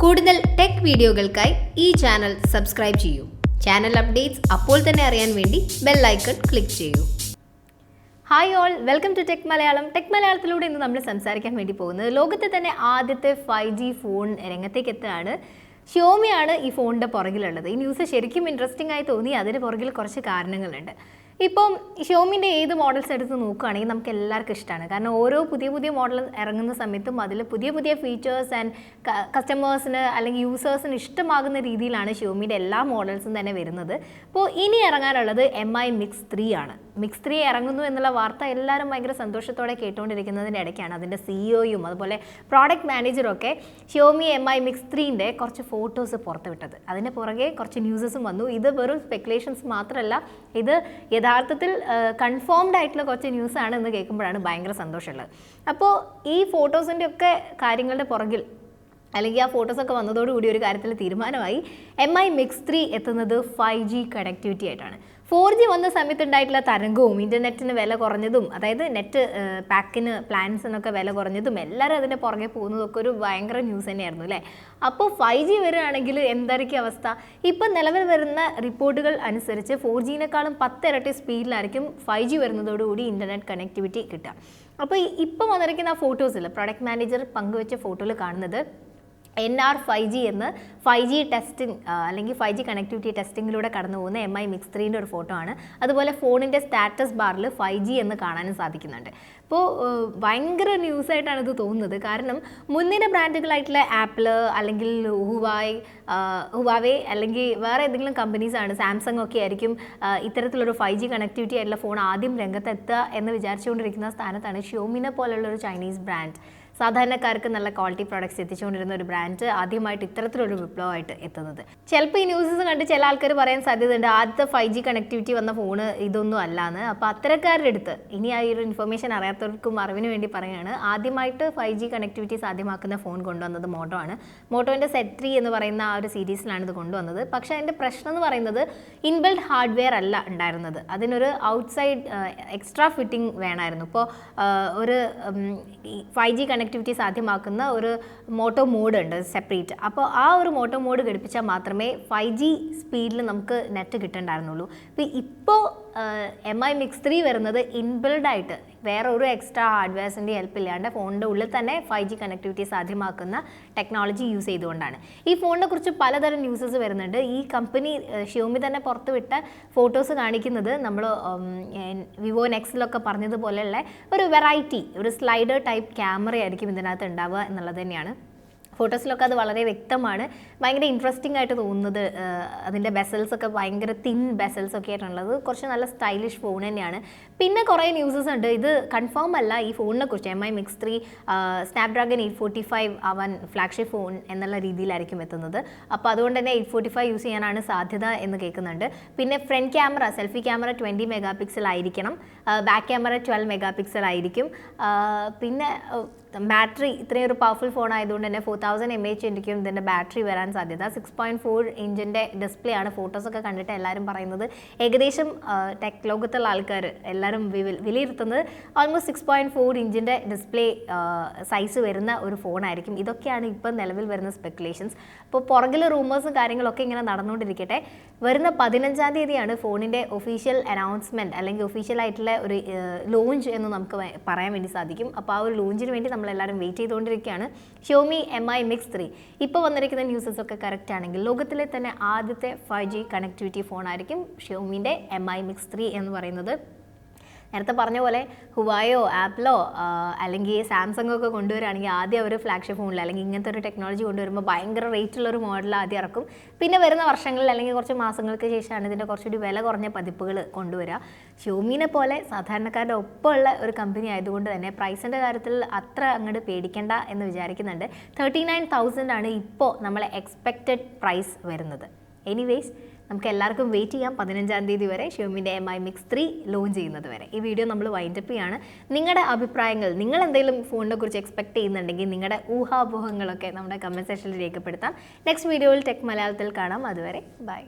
കൂടുതൽ ടെക് വീഡിയോകൾക്കായി ഈ ചാനൽ സബ്സ്ക്രൈബ് ചെയ്യൂ. ചാനൽ അപ്ഡേറ്റ്സ് അപ്പോൾ തന്നെ അറിയാൻ വേണ്ടി ബെൽ ഐക്കൺ ക്ലിക്ക് ചെയ്യൂ. Hi all, welcome to tech Malayalam. Tech മലയാളത്തിലൂടെ ഇന്ന് നമ്മൾ സംസാരിക്കാൻ വേണ്ടി പോകുന്നത് ലോകത്തെ തന്നെ ആദ്യത്തെ 5G ഫോൺ രംഗത്തേക്ക് എത്തുകയാണ്. ഷിയോമിയാണ് ഈ ഫോണിൻ്റെ പുറകിലുള്ളത്. ഈ ന്യൂസ് ശരിക്കും ഇൻട്രസ്റ്റിംഗ് ആയി തോന്നി. അതിന് പുറകിൽ കുറച്ച് കാരണങ്ങളുണ്ട്. ഇപ്പം ഷിയോമിൻ്റെ ഏത് മോഡൽസ് എടുത്ത് നോക്കുകയാണെങ്കിൽ നമുക്ക് എല്ലാവർക്കും ഇഷ്ടമാണ്. കാരണം ഓരോ പുതിയ മോഡൽ ഇറങ്ങുന്ന സമയത്തും അതിൽ പുതിയ ഫീച്ചേഴ്സ് ആൻഡ് കസ്റ്റമേഴ്സിന് അല്ലെങ്കിൽ യൂസേഴ്സിന് ഇഷ്ടമാകുന്ന രീതിയിലാണ് ഷിയോമിൻ്റെ എല്ലാ മോഡൽസും തന്നെ വരുന്നത്. അപ്പോൾ ഇനി ഇറങ്ങാനുള്ളത് MI Mix 3 ആണ്. Mix 3 ഇറങ്ങുന്നു എന്നുള്ള വാർത്ത എല്ലാവരും ഭയങ്കര സന്തോഷത്തോടെ കേട്ടുകൊണ്ടിരിക്കുന്നതിൻ്റെ ഇടയ്ക്കാണ് അതിൻ്റെ സിഇഒയും അതുപോലെ പ്രോഡക്റ്റ് മാനേജറും ഒക്കെ ഷിയോമി MI Mix 3ൻ്റെ കുറച്ച് ഫോട്ടോസ് പുറത്തുവിട്ടത്. അതിന് പുറകെ കുറച്ച് ന്യൂസസും വന്നു. ഇത് വെറും സ്പെക്കുലേഷൻസ് മാത്രമല്ല, ഇത് യഥാർത്ഥത്തിൽ കൺഫേംഡ് ആയിട്ടുള്ള കുറച്ച് ന്യൂസാണ് എന്ന് കേൾക്കുമ്പോഴാണ് ഭയങ്കര സന്തോഷമുള്ളത്. അപ്പോൾ ഈ ഫോട്ടോസിൻ്റെ ഒക്കെ കാര്യങ്ങളുടെ പുറകിൽ അല്ലെങ്കിൽ ആ ഫോട്ടോസൊക്കെ വന്നതോടുകൂടി ഒരു കാര്യത്തിൽ തീരുമാനമായി. MI Mix 3 എത്തുന്നത് 5G കണക്ടിവിറ്റി ആയിട്ടാണ്. 4G വന്ന സമയത്ത് ഉണ്ടായിട്ടുള്ള തരംഗവും ഇൻ്റർനെറ്റിന് വില കുറഞ്ഞതും, അതായത് നെറ്റ് പാക്കിന് പ്ലാൻസിനൊക്കെ വില കുറഞ്ഞതും എല്ലാവരും അതിൻ്റെ പുറകെ പോകുന്നതൊക്കെ ഒരു ഭയങ്കര ന്യൂസ് തന്നെയായിരുന്നു അല്ലേ. അപ്പോൾ 5G വരികയാണെങ്കിൽ എന്തായിരിക്കും അവസ്ഥ? ഇപ്പം നിലവിൽ വരുന്ന റിപ്പോർട്ടുകൾ അനുസരിച്ച് 4Gനേക്കാളും 10 ഇരട്ടി സ്പീഡിലായിരിക്കും 5G വരുന്നതോടുകൂടി ഇൻ്റർനെറ്റ് കണക്ടിവിറ്റി കിട്ടുക. അപ്പോൾ ഇപ്പം വന്നിരിക്കുന്ന ആ ഫോട്ടോസിൽ പ്രൊഡക്റ്റ് മാനേജർ പങ്കുവെച്ച ഫോട്ടോയിൽ കാണുന്നത് NR5G എന്ന് 5G ടെസ്റ്റിംഗ് അല്ലെങ്കിൽ 5G കണക്ടിവിറ്റി ടെസ്റ്റിങ്ങിലൂടെ കടന്നു പോകുന്ന MI Mix 3ൻ്റെ ഒരു ഫോട്ടോ ആണ്. അതുപോലെ ഫോണിൻ്റെ സ്റ്റാറ്റസ് ബാറിൽ 5G എന്ന് കാണാനും സാധിക്കുന്നുണ്ട്. അപ്പോൾ ഭയങ്കര ന്യൂസായിട്ടാണ് ഇത് തോന്നുന്നത്. കാരണം മുൻനിര ബ്രാൻഡുകളായിട്ടുള്ള ആപ്പിൾ അല്ലെങ്കിൽ ഹുവാവേ അല്ലെങ്കിൽ വേറെ ഏതെങ്കിലും കമ്പനീസാണ്, സാംസങ് ഒക്കെ ആയിരിക്കും ഇത്തരത്തിലൊരു 5G കണക്ടിവിറ്റി ആയിട്ടുള്ള ഫോൺ ആദ്യം രംഗത്തെത്തുക എന്ന് വിചാരിച്ചുകൊണ്ടിരിക്കുന്ന സ്ഥാനത്താണ് ഷിയോമിനെ പോലുള്ളൊരു ചൈനീസ് ബ്രാൻഡ്, സാധാരണക്കാർക്ക് നല്ല ക്വാളിറ്റി പ്രോഡക്ട്സ് എത്തിച്ചുകൊണ്ടിരുന്ന ഒരു ബ്രാൻഡ് ആദ്യമായിട്ട് ഇത്തരത്തിലൊരു വിപ്ലവമായിട്ട് എത്തുന്നത്. ചിലപ്പോൾ ഈ ന്യൂസസ് കണ്ട് ചില ആൾക്കാർ പറയാൻ സാധ്യതയുണ്ട് ആദ്യത്തെ 5G കണക്ടിവിറ്റി വന്ന ഫോണ് ഇതൊന്നും അല്ലാന്ന്. അപ്പോൾ അത്തരക്കാരുടെ അടുത്ത് ഇനി ആ ഒരു ഇൻഫർമേഷൻ അറിയാത്തവർക്കും അറിവിന് വേണ്ടി പറയുകയാണ്, ആദ്യമായിട്ട് 5G കണക്ടിവിറ്റി സാധ്യമാക്കുന്ന ഫോൺ കൊണ്ടുവന്നത് മോട്ടോ ആണ്. മോട്ടോൻ്റെ സെറ്റ് 3 എന്ന് പറയുന്ന ആ ഒരു സീരീസിലാണ് ഇത് കൊണ്ടുവന്നത്. പക്ഷേ അതിൻ്റെ പ്രശ്നം എന്ന് പറയുന്നത് ഇൻബിൽഡ് ഹാർഡ്വെയർ അല്ല ഉണ്ടായിരുന്നത്, അതിനൊരു ഔട്ട്സൈഡ് എക്സ്ട്രാ ഫിറ്റിംഗ് വേണമായിരുന്നു. ഇപ്പോൾ ഒരു 5G കണക്ടിവിറ്റി സാധ്യമാക്കുന്ന ഒരു മോട്ടോ മോഡ് ഉണ്ട് സെപ്പറേറ്റ്. അപ്പോൾ ആ ഒരു മോട്ടോ മോഡ് ഘടിപ്പിച്ചാൽ മാത്രമേ 5G സ്പീഡിൽ നമുക്ക് നെറ്റ് കിട്ടണ്ടായിരുന്നുള്ളൂ. ഇപ്പോൾ MI Mix 3 വരുന്നത് ഇൻബിൽഡ് ആയിട്ട് വേറെ ഒരു എക്സ്ട്രാ ഹാർഡ്വെയർസിൻ്റെ ഹെൽപ്പ് ഇല്ലാണ്ട് ഫോണിൻ്റെ ഉള്ളിൽ തന്നെ 5G കണക്ടിവിറ്റി സാധ്യമാക്കുന്ന ടെക്നോളജി യൂസ് ചെയ്തുകൊണ്ടാണ്. ഈ ഫോണിനെ കുറിച്ച് പലതരം ന്യൂസസ് വരുന്നുണ്ട്. ഈ കമ്പനി ഷിയോമി തന്നെ പുറത്തുവിട്ട ഫോട്ടോസ് കാണിക്കുന്നത് നമ്മൾ വിവോ നെക്സിലൊക്കെ പറഞ്ഞതുപോലെയുള്ള ഒരു വെറൈറ്റി, ഒരു സ്ലൈഡർ ടൈപ്പ് ക്യാമറ ആയിരിക്കും ഇതിനകത്ത് ഉണ്ടാവുക എന്നുള്ളത് തന്നെയാണ്. ഫോട്ടോസിലൊക്കെ അത് വളരെ വ്യക്തമാണ്. ഭയങ്കര ഇൻട്രസ്റ്റിംഗ് ആയിട്ട് തോന്നുന്നത് അതിൻ്റെ ബെസൽസൊക്കെ ഭയങ്കര തിൻ ബെസൽസൊക്കെ ആയിട്ടുള്ളത്. കുറച്ച് നല്ല സ്റ്റൈലിഷ് ഫോൺ തന്നെയാണ്. പിന്നെ കുറേ ന്യൂസസ് ഉണ്ട്, ഇത് കൺഫേം അല്ല ഈ ഫോണിനെ കുറിച്ച്. MI Mix 3 സ്നാപ്ഡ്രാഗൺ 845 ആവാൻ ഫ്ലാഗ്ഷിപ്പ് ഫോൺ എന്നുള്ള രീതിയിലായിരിക്കും എത്തുന്നത്. അപ്പോൾ അതുകൊണ്ട് തന്നെ 845 യൂസ് ചെയ്യാനാണ് സാധ്യത എന്ന് കേൾക്കുന്നുണ്ട്. പിന്നെ front camera, selfie camera 20 megapixel ആയിരിക്കണം, ബാക്ക് ക്യാമറ 12 മെഗാ പിക്സൽ ആയിരിക്കും. പിന്നെ ബാറ്ററി ഇത്രയും ഒരു പവർഫുൾ ഫോൺ ആയതുകൊണ്ട് തന്നെ 4000 mAh ആയിരിക്കും ഇതിൻ്റെ ബാറ്ററി വരാൻ സാധ്യത. 6.4 ഇഞ്ചിൻ്റെ ഡിസ്പ്ലേ ആണ്. ഫോട്ടോസൊക്കെ കണ്ടിട്ട് എല്ലാവരും പറയുന്നത് ഏകദേശം ടെക് ലോകത്തുള്ള ആൾക്കാർ എല്ലാവരും വിലയിരുത്തുന്നത് ഓൾമോസ്റ്റ് 6.4 ഇഞ്ചിൻ്റെ ഡിസ്പ്ലേ സൈസ് വരുന്ന ഒരു ഫോണായിരിക്കും. ഇതൊക്കെയാണ് ഇപ്പം നിലവിൽ വരുന്ന സ്പെക്കുലേഷൻസ്. അപ്പോൾ പുറകിൽ റൂമേഴ്സും കാര്യങ്ങളൊക്കെ ഇങ്ങനെ നടന്നുകൊണ്ടിരിക്കട്ടെ. വരുന്ന 15-ാം തീയതിയാണ് ഫോണിൻ്റെ ഒഫീഷ്യൽ അനൗൺസ്മെൻറ്റ് അല്ലെങ്കിൽ ഒഫീഷ്യൽ ആയിട്ടുള്ള ഒരു ലോഞ്ച് എന്ന് നമുക്ക് പറയാൻ വേണ്ടി സാധിക്കും. അപ്പോൾ ആ ഒരു ലോഞ്ചിന് വേണ്ടി നമ്മളെല്ലാവരും വെയിറ്റ് ചെയ്തുകൊണ്ടിരിക്കുകയാണ്. ഷിയോമി MI Mix 3 ഇപ്പോൾ വന്നിരിക്കുന്ന ന്യൂസസ് ഒക്കെ കറക്റ്റ് ആണെങ്കിൽ ലോകത്തിലെ തന്നെ ആദ്യത്തെ 5G കണക്ടിവിറ്റി ഫോണായിരിക്കും ഷിയോമിൻ്റെ MI Mix 3 എന്ന് പറയുന്നത്. നേരത്തെ പറഞ്ഞ പോലെ ഹുവായോ ആപ്പിളോ അല്ലെങ്കിൽ സാംസങ് ഒക്കെ കൊണ്ടുവരികയാണെങ്കിൽ ആദ്യം അവർ ഫ്ലാഗ്ഷിപ്പ് ഫോണിൽ അല്ലെങ്കിൽ ഇങ്ങനത്തെ ഒരു ടെക്നോളജി കൊണ്ടുവരുമ്പോൾ ഭയങ്കര റേറ്റുള്ളൊരു മോഡൽ ആദ്യം ഇറക്കും. പിന്നെ വരുന്ന വർഷങ്ങളിൽ അല്ലെങ്കിൽ കുറച്ച് മാസങ്ങൾക്ക് ശേഷമാണ് ഇതിൻ്റെ കുറച്ചുകൂടി വില കുറഞ്ഞ പതിപ്പുകൾ കൊണ്ടുവരിക. ഷിയോമിനെ പോലെ സാധാരണക്കാരുടെ ഒപ്പമുള്ള ഒരു കമ്പനി ആയതുകൊണ്ട് തന്നെ പ്രൈസിൻ്റെ കാര്യത്തിൽ അത്ര അങ്ങോട്ട് പേടിക്കേണ്ട എന്ന് വിചാരിക്കുന്നുണ്ട്. 39,000 ആണ് ഇപ്പോൾ നമ്മളെ എക്സ്പെക്റ്റഡ് പ്രൈസ് വരുന്നത്. എനിവേസ് നമുക്ക് എല്ലാവർക്കും വെയിറ്റ് ചെയ്യാം 15-ാം തീയതി വരെ ഷിയോമിൻ്റെ MI Mix 3 ലോഞ്ച് ചെയ്യുന്നത് വരെ. ഈ വീഡിയോ നമ്മൾ വൈൻഡപ്പ് ചെയ്യാണ്. നിങ്ങളുടെ അഭിപ്രായങ്ങൾ, നിങ്ങൾ എന്തെങ്കിലും ഫോണിനെ കുറിച്ച് എക്സ്പെക്ട് ചെയ്യുന്നുണ്ടെങ്കിൽ നിങ്ങളുടെ ഊഹാപോഹങ്ങളൊക്കെ നമ്മുടെ കമൻറ്റ് സെക്ഷനിൽ രേഖപ്പെടുത്താം. നെക്സ്റ്റ് വീഡിയോയിൽ ടെക് മലയാളത്തിൽ കാണാം. അതുവരെ ബൈ.